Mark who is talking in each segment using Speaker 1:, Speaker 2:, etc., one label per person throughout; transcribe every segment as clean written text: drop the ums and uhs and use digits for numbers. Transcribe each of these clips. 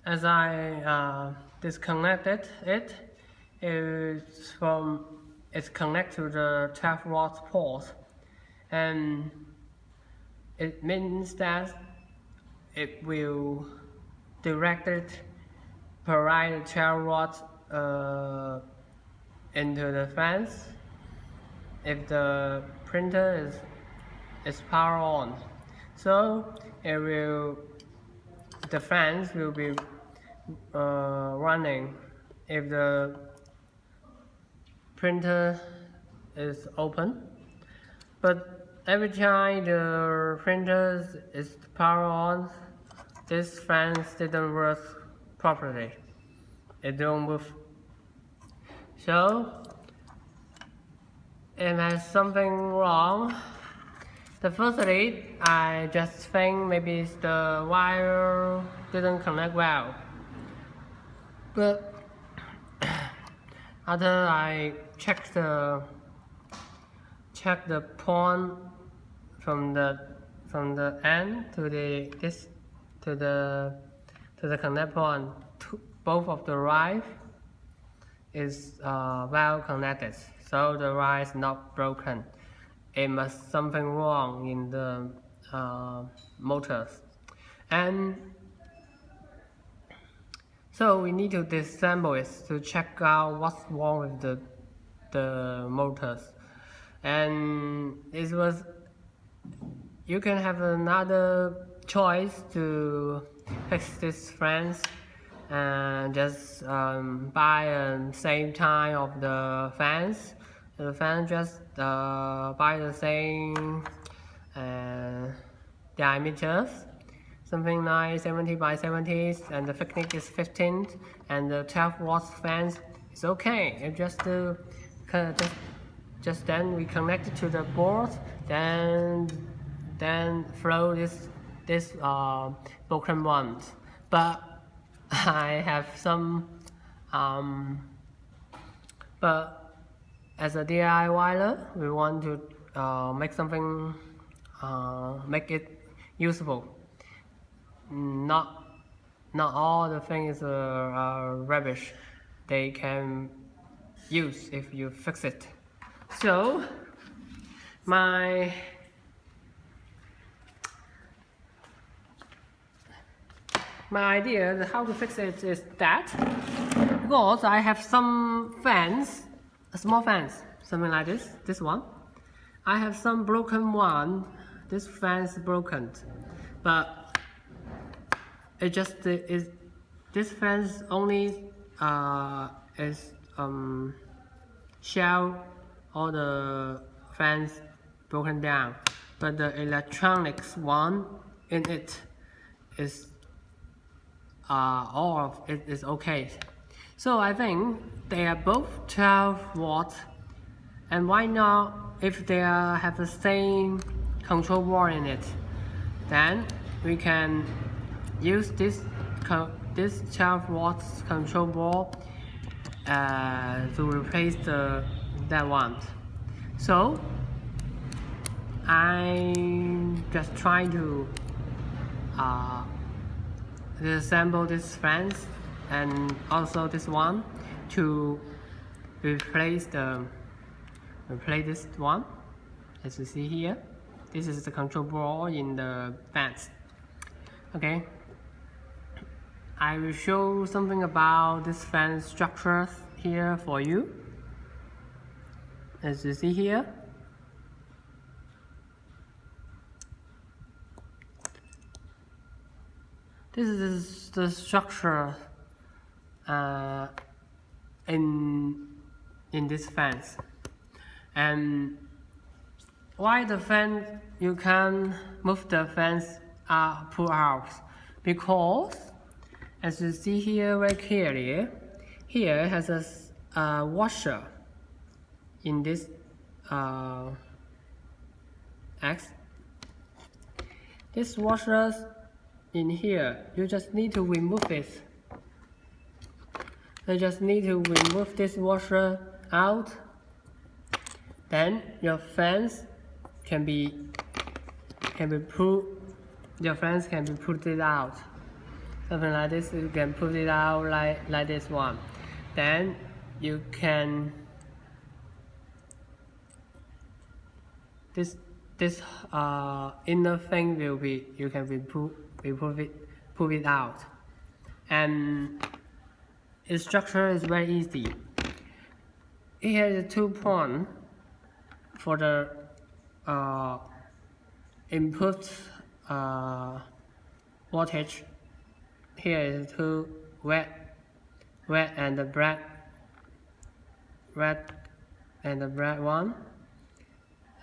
Speaker 1: As I disconnected it, it's connected to the 12-watt port, and it means that it will directly provide 12 watts into the fans if the printer is power on. So the fans will be running if the printer is open. But every time the printer is power on, this fans didn't work properly. It don't move. So it has something wrong. Firstly, I just think maybe the wire didn't connect well. But after I check the point from the end to the connect point, both of the wires is well connected, so the wire is not broken. It must something wrong in the motors, and so we need to disassemble it to check out what's wrong with the motors. And you can have another choice to fix this fans and just buy the same type of the fans. The fan just buy the same diameters, something like 70 by 70, and the thickness is 15, and the 12 watts fans is okay. It just then we connect it to the board, then flow this broken ones. But I have some but as a DIYer, we want to make something, make it usable. Not all the things are rubbish. They can use if you fix it. So my idea how to fix it is that, because I have some fans, small fans, something like this one. I have some broken one. This fan is broken, but this fan is only shell all the fans broken down, but the electronics one in it is all of it is okay. So I think they are both 12 watts, and why not, if they have the same control board in it, then we can use this 12 watts control board to replace that one. So I'm just trying to disassemble this fans and also this one to replace this one. As you see here, this is the control board in the fans. Okay, I will show something about this fan structure here for you. As you see here, this is the structure in this fans. And why the fan you can move the fans pull out? Because as you see here very clearly, here has a washer in this X. This washer in here, you just need to remove it. You just need to remove this washer out. Then your fans can be pulled. Your fans can be pulled out. something like this. You can put it out like this one. Then you can this inner thing will be, you can pull it out, and its structure is very easy. Here is 2 point for the input voltage. Here is 2 red and the black, one,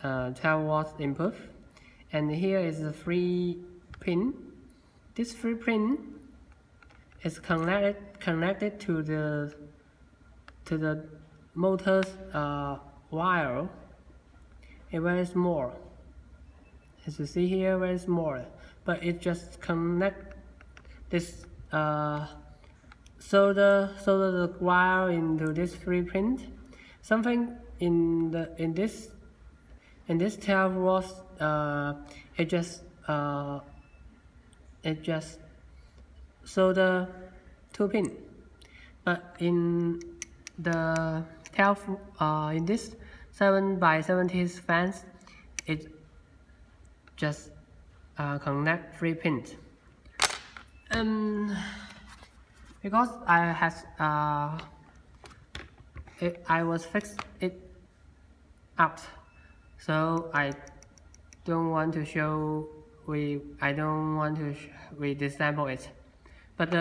Speaker 1: 12 watts input, and here is the 3 pin. This 3 pin is connected to the motor's wire. It's very small, as you see here, very small, but it just connect this solder the wire into this 3 pin. Something in this 12 watts, it just solder 2 pin, but in the 12 in this 7x70 fans, it just connect 3 pins. Because I was fixed it up, so I don't want to show we disassemble it, but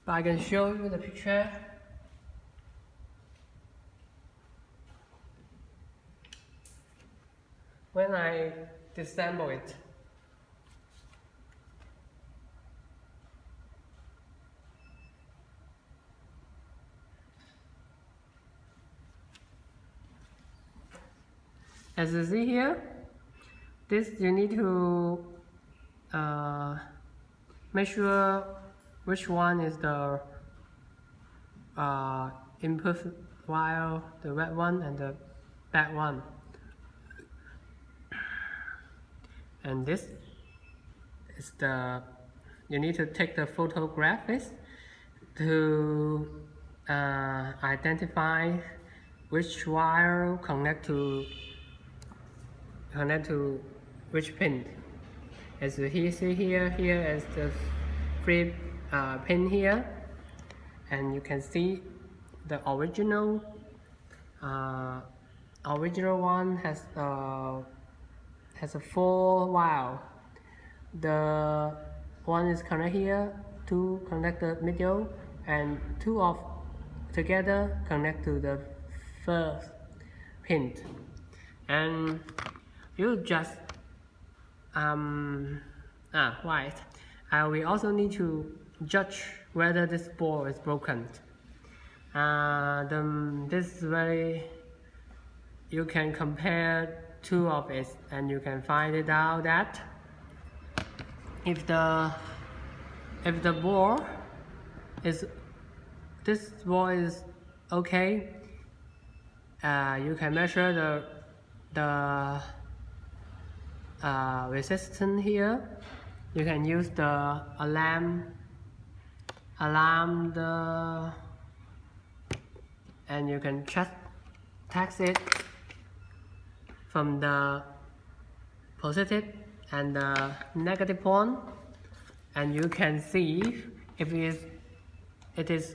Speaker 1: I can show you the picture. When I disassemble it, as you see here, this you need to make sure which one is the input wire, the red one and the black one. And this is you need to take the photographs to identify which wire connect to which pin. As you see here is the 3 pin here, and you can see the original one has a 4 wire. The one is connected here, 2 connect the middle, and 2 of together connect to the first pin. And you just right. We also need to judge whether this board is broken. This is very, you can compare 2 of it, and you can find it out that if the board is, this board is okay, you can measure the resistance here. You can use the alarm and you can test it from the positive and the negative point, and you can see if it is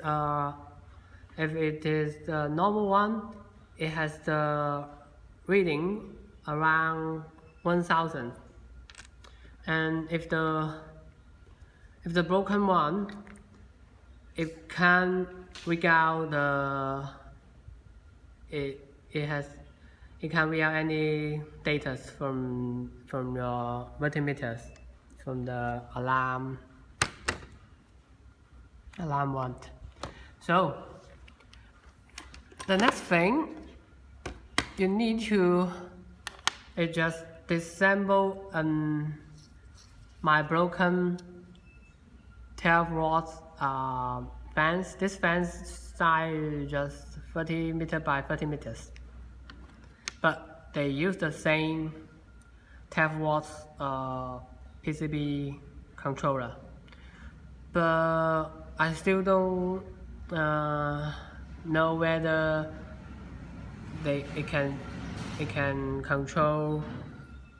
Speaker 1: the normal one, it has the reading around 1000, and if the broken one, it can read out it can read out any data from your multimeters, from the alarm one. So the next thing you need to just disassemble my broken 12 watts fans. This fans size is just 30 meters by 30 meters, but they use the same 12 watts PCB controller, but I still don't know whether it can control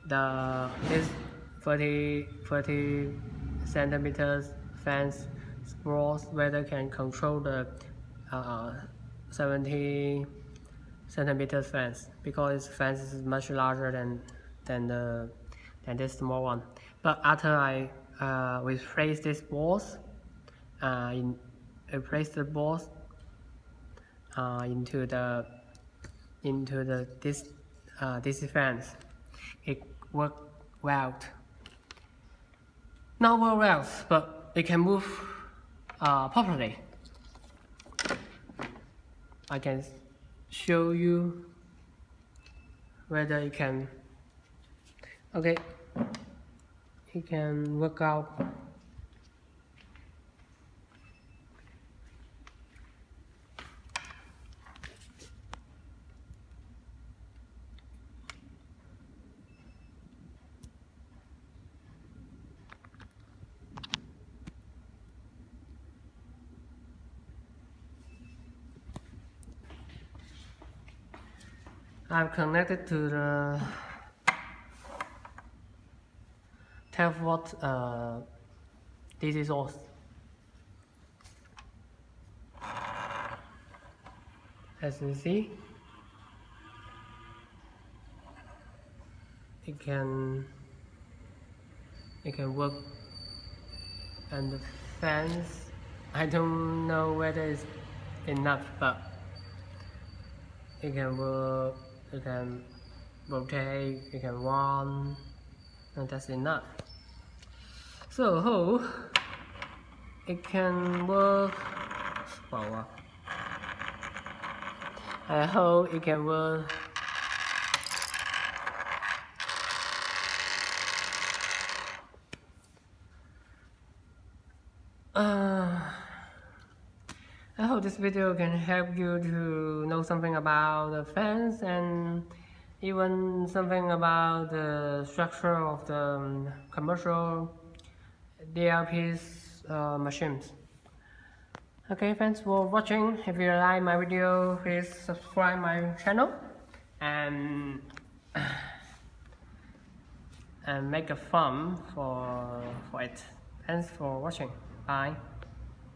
Speaker 1: this 30 centimeters fence sports, whether it can control the 70 centimeters fence, because this fence is much larger than this small one. But after I replace this balls, replace the balls into this fence, it worked well. Not very well, but it can move properly. I can show you whether it can. Okay, it can work out. I've connected to the 12-volt DC source. As you see, it can work, and the fans, I don't know whether it's enough, but it can work. It can rotate, it can run, and that's enough. So I hope it can work. I hope it can work. I hope this video can help you to know something about the fence and even something about the structure of the commercial DLP's machines. Okay, thanks for watching. If you like my video, please subscribe my channel and make a fun for it. Thanks for watching. Bye.